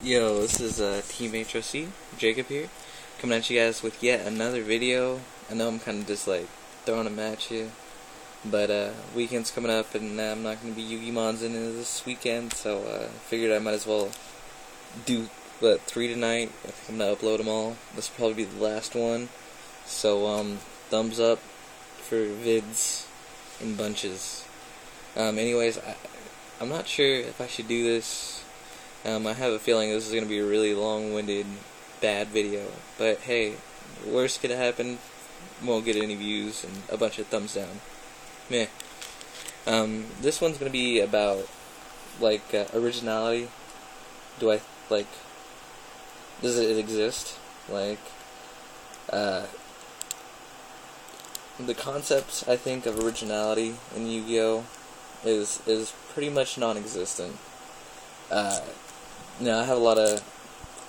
Yo, this is Team HOC, Jacob here, coming at you guys with yet another video. I know I'm kind of just like throwing them at you, but weekend's coming up and I'm not going to be Yu-Gi-Mon's in this weekend, so figured I might as well do, 3 tonight. I think I'm going to upload them all. This will probably be the last one, so thumbs up for vids in bunches. Anyways, I'm not sure if I should do this. I have a feeling this is going to be a really long-winded, bad video. But hey, worst could happen, won't get any views and a bunch of thumbs down. Meh. This one's going to be about, originality. Does it exist? The concept, I think, of originality in Yu-Gi-Oh! is pretty much non-existent.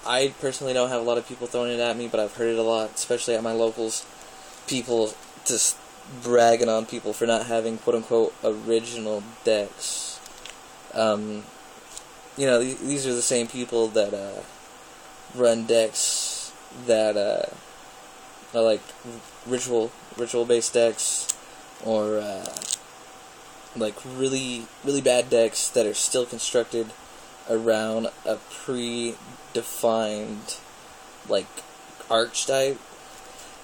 I personally don't have a lot of people throwing it at me, but I've heard it a lot, especially at my locals. People just bragging on people for not having quote-unquote original decks. These are the same people that run decks that are like ritual-based decks, or really bad decks that are still constructed around a pre-defined archetype,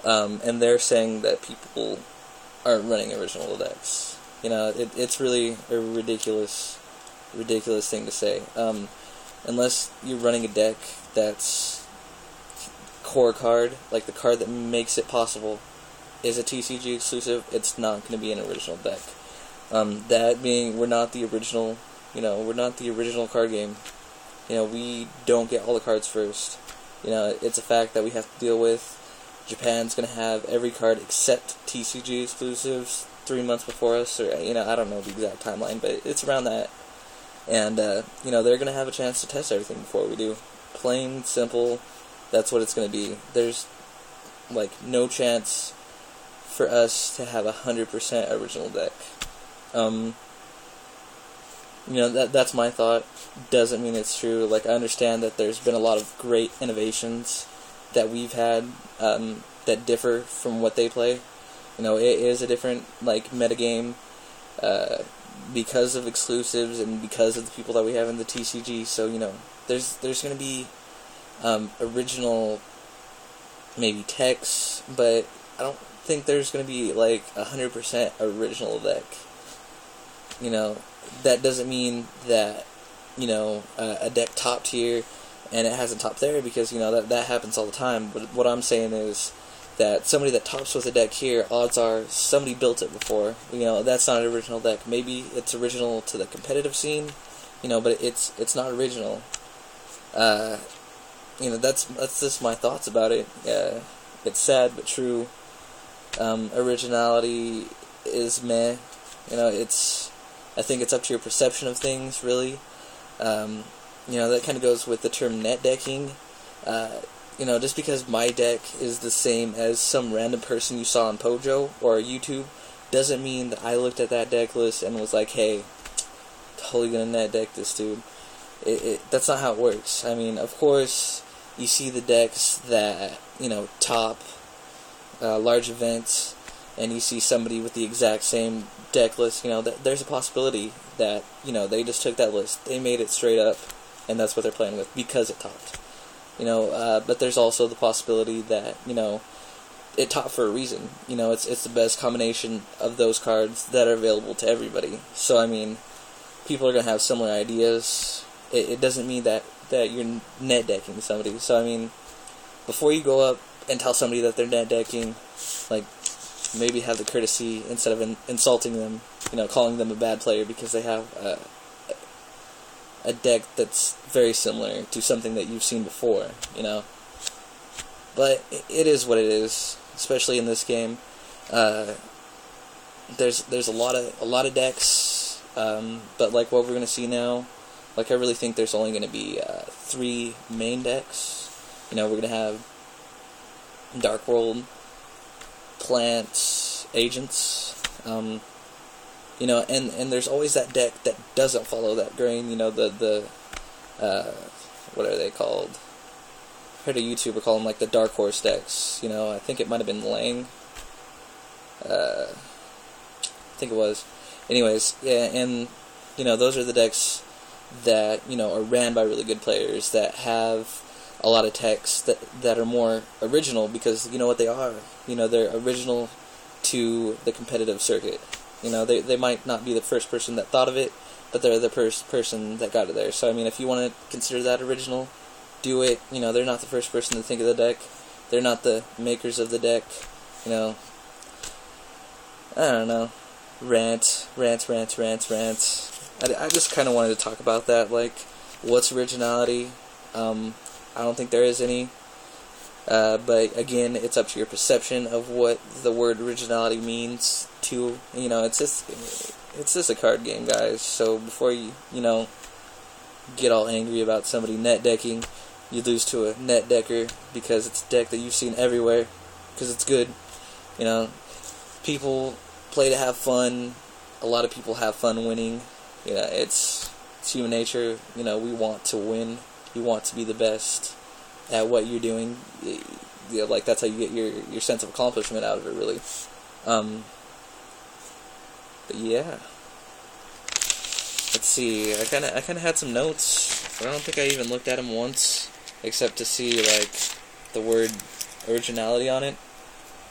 and they're saying that people aren't running original decks. It's really a ridiculous thing to say. Unless you're running a deck that's core card, like the card that makes it possible, is a TCG exclusive, it's not going to be an original deck. That being, we're not the original. We're not the original card game. We don't get all the cards first. It's a fact that we have to deal with. Japan's going to have every card except TCG exclusives 3 months before us, or, I don't know the exact timeline, but it's around that. And, they're going to have a chance to test everything before we do. Plain, simple, that's what it's going to be. There's, no chance for us to have 100% original deck. That's my thought. Doesn't mean it's true. I understand that there's been a lot of great innovations that we've had that differ from what they play. It is a different metagame because of exclusives and because of the people that we have in the TCG. So there's going to be original maybe techs, but I don't think there's going to be 100% original deck. That doesn't mean that, a deck top tier and it hasn't topped there, because, that happens all the time. But what I'm saying is that somebody that tops with a deck here, odds are somebody built it before. That's not an original deck. Maybe it's original to the competitive scene, but it's not original. That's just my thoughts about it. It's sad but true. Originality is meh. I think it's up to your perception of things, really. That kind of goes with the term net decking. Just because my deck is the same as some random person you saw on Pojo or YouTube, doesn't mean that I looked at that deck list and was like, hey, totally gonna net deck this dude. That's not how it works. Of course, you see the decks that, top large events, and you see somebody with the exact same deck list, there's a possibility that, they just took that list, they made it straight up, and that's what they're playing with because it topped. But there's also the possibility that, it topped for a reason. It's the best combination of those cards that are available to everybody. So, people are going to have similar ideas. It doesn't mean that you're net decking somebody. So, before you go up and tell somebody that they're net decking, maybe have the courtesy, instead of insulting them, calling them a bad player because they have a deck that's very similar to something that you've seen before, But it is what it is, especially in this game. There's a lot of decks, but what we're gonna see now, I really think there's only gonna be 3 main decks. We're gonna have Dark World, Plants, Agents, and there's always that deck that doesn't follow that grain, the what are they called? I heard a YouTuber call them like the dark horse decks. You know, I think it might have been Lang. I think it was. Anyways, yeah, and you know, those are the decks that, you know, are ran by really good players that have a lot of techs that are more original, because you know what they are. You know, they're original to the competitive circuit. You know, they might not be the first person that thought of it, but they're the first person that got it there. So I mean, if you want to consider that original, do it. You know, they're not the first person to think of the deck. They're not the makers of the deck. You know, I don't know. Rant. I just kind of wanted to talk about that. Like, what's originality? I don't think there is any. But again, it's up to your perception of what the word originality means to, you know, it's just a card game, guys. So before you know, get all angry about somebody net decking, you lose to a net decker because it's a deck that you've seen everywhere, because it's good. You know, people play to have fun. A lot of people have fun winning. You know, it's human nature. You know, we want to win. You want to be the best at what you're doing. You know, like, that's how you get your sense of accomplishment out of it, really. But yeah, let's see. I kind of had some notes, but I don't think I even looked at them once, except to see like the word originality on it.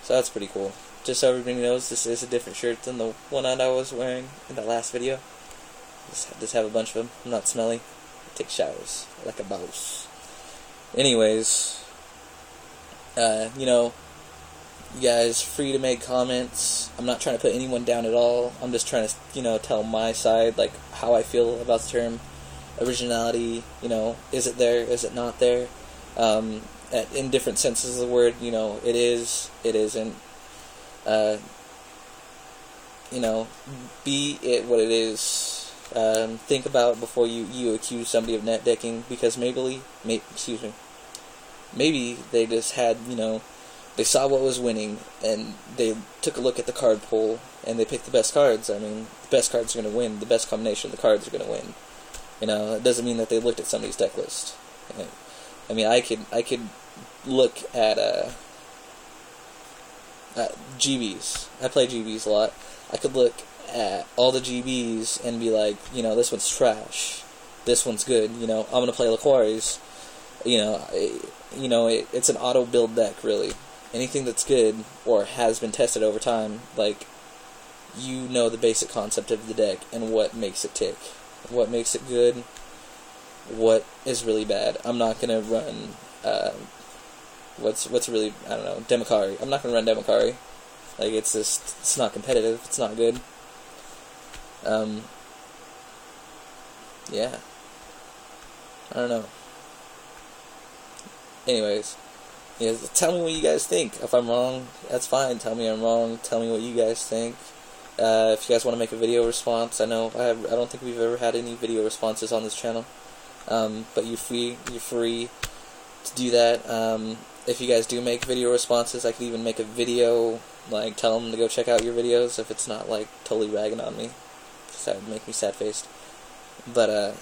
So that's pretty cool. Just so everybody knows, this is a different shirt than the one that I was wearing in that last video. Just have a bunch of them. I'm not smelly. I take showers like a boss. Anyways, you know, you guys free to make comments. I'm not trying to put anyone down at all. I'm just trying to, you know, tell my side, like, how I feel about the term originality. You know, is it there? Is it not there? In different senses of the word, you know, it is, it isn't. You know, be it what it is. Think about before you accuse somebody of net decking, because maybe they just had, you know, they saw what was winning, and they took a look at the card pool, and they picked the best cards. I mean, the best cards are going to win. The best combination of the cards are going to win. You know, it doesn't mean that they looked at somebody's deck list. I mean, I could look at GBs. I play GBs a lot. I could look at all the GBs and be like, you know, this one's trash. This one's good. You know, I'm gonna play Laquaris. You know, it's an auto build deck, really. Anything that's good or has been tested over time, like, you know the basic concept of the deck and what makes it tick, what makes it good, what is really bad. I'm not gonna run what's really, I don't know, Demokari. I'm not gonna run Demokari. Like, it's not competitive. It's not good. Yeah. I don't know. Anyways, yeah, tell me what you guys think. If I'm wrong, that's fine. Tell me I'm wrong. Tell me what you guys think. If you guys want to make a video response, I know I don't think we've ever had any video responses on this channel. But you're free to do that. If you guys do make video responses, I could even make a video, like, tell them to go check out your videos, if it's not, like, totally ragging on me, because that would make me sad-faced. But,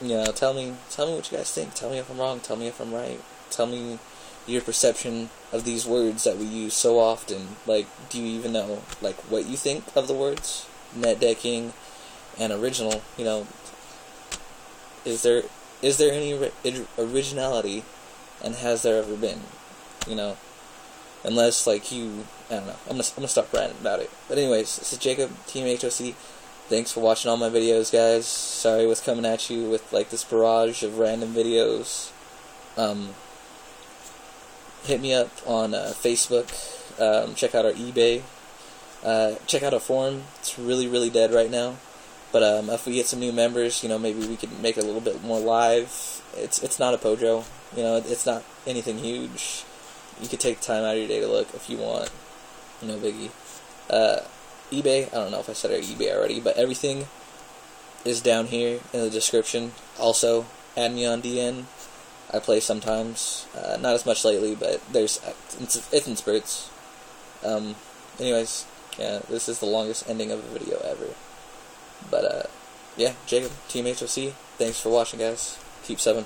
you know, tell me what you guys think. Tell me if I'm wrong. Tell me if I'm right. Tell me your perception of these words that we use so often. Like, do you even know, like, what you think of the words net decking and original? You know, is there any originality, and has there ever been? You know, unless, like, you, I don't know. I'm gonna stop ranting about it. But anyways, this is Jacob, Team HOC. Thanks for watching all my videos, guys. Sorry I was coming at you with, like, this barrage of random videos. Hit me up on Facebook. Check out our eBay. Check out our forum. It's really, really dead right now. But if we get some new members, you know, maybe we could make it a little bit more live. It's not a Pojo. You know, it's not anything huge. You could take the time out of your day to look if you want. No biggie. eBay, I don't know if I said our eBay already, but everything is down here in the description. Also, add me on DN. I play sometimes. Not as much lately, but it's in spurts. Anyways, yeah, this is the longest ending of a video ever. But, yeah, Jacob, Team HOC, thanks for watching, guys. Peace. keep 7.